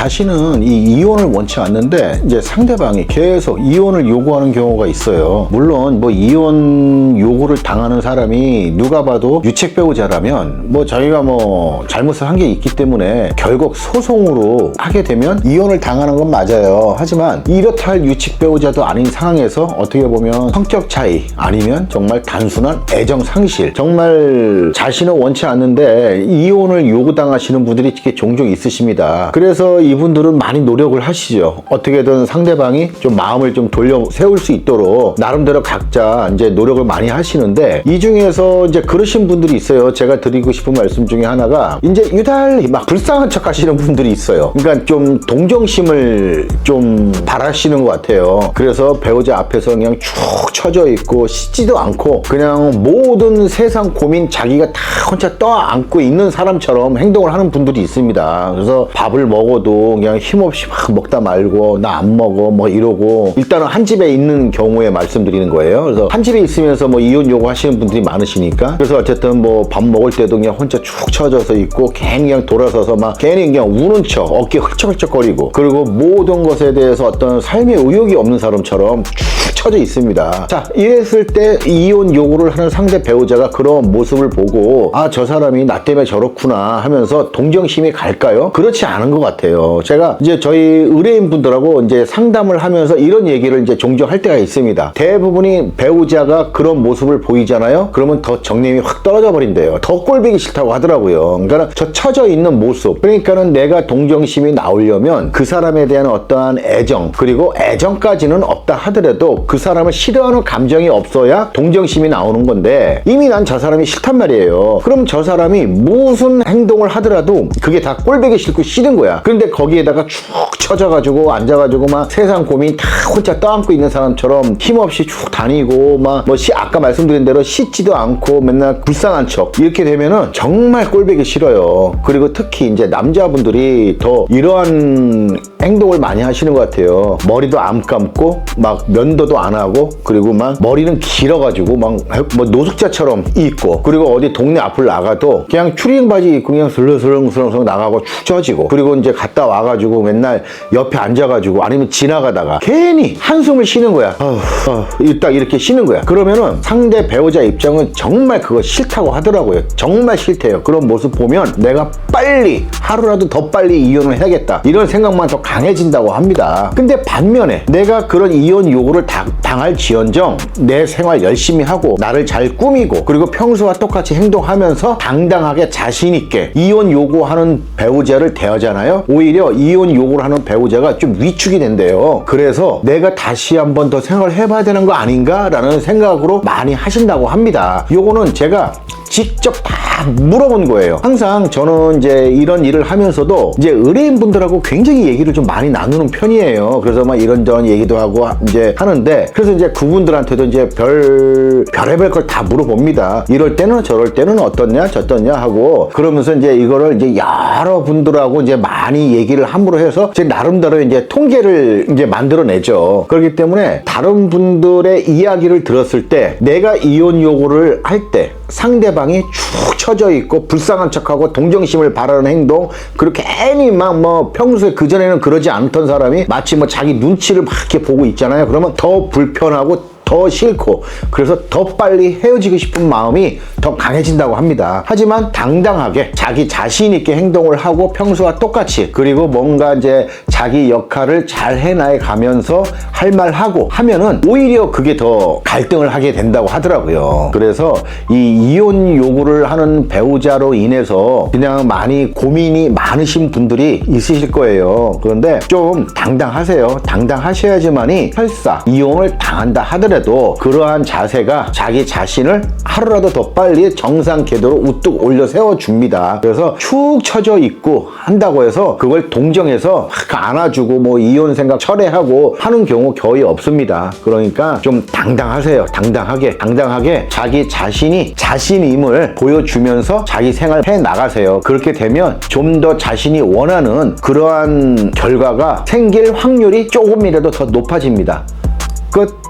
자신은 이 이혼을 원치 않는데 이제 상대방이 계속 이혼을 요구하는 경우가 있어요. 물론 뭐 이혼 요구를 당하는 사람이 누가 봐도 유책 배우자라면 뭐 자기가 뭐 잘못을 한 게 있기 때문에 결국 소송으로 하게 되면 이혼을 당하는 건 맞아요. 하지만 이렇다 할 유책 배우자도 아닌 상황에서 어떻게 보면 성격 차이 아니면 정말 단순한 애정 상실, 정말 자신은 원치 않는데 이혼을 요구당하시는 분들이 종종 있으십니다. 그래서 이분들은 많이 노력을 하시죠. 어떻게든 상대방이 좀 마음을 좀 돌려 세울 수 있도록 나름대로 각자 이제 노력을 많이 하시는데, 이 중에서 이제 그러신 분들이 있어요. 제가 드리고 싶은 말씀 중에 하나가, 이제 유달리 막 불쌍한 척 하시는 분들이 있어요. 그러니까 좀 동정심을 좀 바라시는 것 같아요. 그래서 배우자 앞에서 그냥 축 처져 있고 씻지도 않고 그냥 모든 세상 고민 자기가 다 혼자 떠안고 있는 사람처럼 행동을 하는 분들이 있습니다. 그래서 밥을 먹어도 그냥 힘없이 막 먹다 말고 나 안 먹어 뭐 이러고, 일단은 한 집에 있는 경우에 말씀드리는 거예요. 그래서 한 집에 있으면서 뭐 이혼 요구하시는 분들이 많으시니까, 그래서 어쨌든 뭐 밥 먹을 때도 그냥 혼자 축 처져서 있고 괜히 그냥 돌아서서 막 괜히 그냥 우는 척 어깨 훌쩍훌쩍거리고, 그리고 모든 것에 대해서 어떤 삶의 의욕이 없는 사람처럼 축 처져 있습니다. 자, 이랬을 때 이혼 요구를 하는 상대 배우자가 그런 모습을 보고 아, 저 사람이 나 때문에 저렇구나 하면서 동정심이 갈까요? 그렇지 않은 것 같아요. 제가 이제 저희 의뢰인 분들하고 이제 상담을 하면서 이런 얘기를 이제 종종 할 때가 있습니다. 대부분이 배우자가 그런 모습을 보이잖아요. 그러면 더 정념이 확 떨어져 버린대요. 더 꼴보기 싫다고 하더라고요. 그러니까 저 처져 있는 모습, 그러니까는 내가 동정심이 나오려면 그 사람에 대한 어떠한 애정, 그리고 애정까지는 없다 하더라도 그 사람을 싫어하는 감정이 없어야 동정심이 나오는 건데, 이미 난 저 사람이 싫단 말이에요. 그럼 저 사람이 무슨 행동을 하더라도 그게 다 꼴보기 싫고 싫은 거야. 그런데 거기에다가 축 처져가지고 앉아가지고 막 세상 고민 다 혼자 떠안고 있는 사람처럼 힘없이 쭉 다니고 막 뭐 아까 말씀드린 대로 씻지도 않고 맨날 불쌍한 척, 이렇게 되면은 정말 꼴보기 싫어요. 그리고 특히 이제 남자분들이 더 이러한 행동을 많이 하시는 것 같아요. 머리도 안 감고 막 면도도 안 하고, 그리고 막 머리는 길어가지고 막 뭐 노숙자처럼 입고, 그리고 어디 동네 앞을 나가도 그냥 추리닝 바지 입고 그냥 슬렁슬렁 나가고 축 처지고, 그리고 이제 갔다 와가지고 맨날 옆에 앉아가지고 아니면 지나가다가 괜히 한숨을 쉬는 거야. 딱 이렇게 쉬는 거야. 그러면은 상대 배우자 입장은 정말 그거 싫다고 하더라고요. 정말 싫대요. 그런 모습 보면 내가 빨리 하루라도 더 빨리 이혼을 해야겠다 이런 생각만 더 강해진다고 합니다. 근데 반면에 내가 그런 이혼 요구를 당할지언정 내 생활 열심히 하고 나를 잘 꾸미고, 그리고 평소와 똑같이 행동하면서 당당하게 자신 있게 이혼 요구하는 배우자를 대하잖아요. 오히려 이혼 요구를 하는 배우자가 좀 위축이 된대요. 그래서 내가 다시 한번 더 생각을 해봐야 되는 거 아닌가라는 생각으로 많이 하신다고 합니다. 요거는 제가 직접 다 물어본 거예요. 항상 저는 이제 이런 일을 하면서도 이제 의뢰인분들하고 굉장히 얘기를 좀 많이 나누는 편이에요. 그래서 막 이런저런 얘기도 하고 이제 하는데, 그래서 이제 그분들한테도 이제 별의별 걸 다 물어봅니다. 이럴 때는 저럴 때는 어떻냐 저떻냐 하고, 그러면서 이제 이거를 이제 여러분들하고 이제 많이 얘기를 함으로 해서 제 나름대로 이제 통계를 이제 만들어내죠. 그렇기 때문에 다른 분들의 이야기를 들었을 때 내가 이혼 요구를 할 때 상대방이 축 처져 있고 불쌍한 척하고 동정심을 바라는 행동, 그리고 괜히 막 뭐 평소에 그전에는 그러지 않던 사람이 마치 뭐 자기 눈치를 막 이렇게 보고 있잖아요. 그러면 더 불편하고 더 싫고, 그래서 더 빨리 헤어지고 싶은 마음이 더 강해진다고 합니다. 하지만 당당하게 자기 자신 있게 행동을 하고 평소와 똑같이, 그리고 뭔가 이제 자기 역할을 잘 해나가 가면서 할 말 하고 하면은 오히려 그게 더 갈등을 하게 된다고 하더라고요. 그래서 이 이혼 요구를 하는 배우자로 인해서 그냥 많이 고민이 많으신 분들이 있으실 거예요. 그런데 좀 당당하세요. 당당하셔야지만이 설사 이혼을 당한다 하더라도 그러한 자세가 자기 자신을 하루라도 더 빨리 정상 궤도로 우뚝 올려 세워줍니다. 그래서 축 처져 있고 한다고 해서 그걸 동정해서 막 안아주고 뭐 이혼 생각 철회하고 하는 경우 거의 없습니다. 그러니까 좀 당당하세요. 당당하게 자기 자신이 자신임을 보여주면서 자기 생활 해 나가세요. 그렇게 되면 좀 더 자신이 원하는 그러한 결과가 생길 확률이 조금이라도 더 높아집니다. 끝.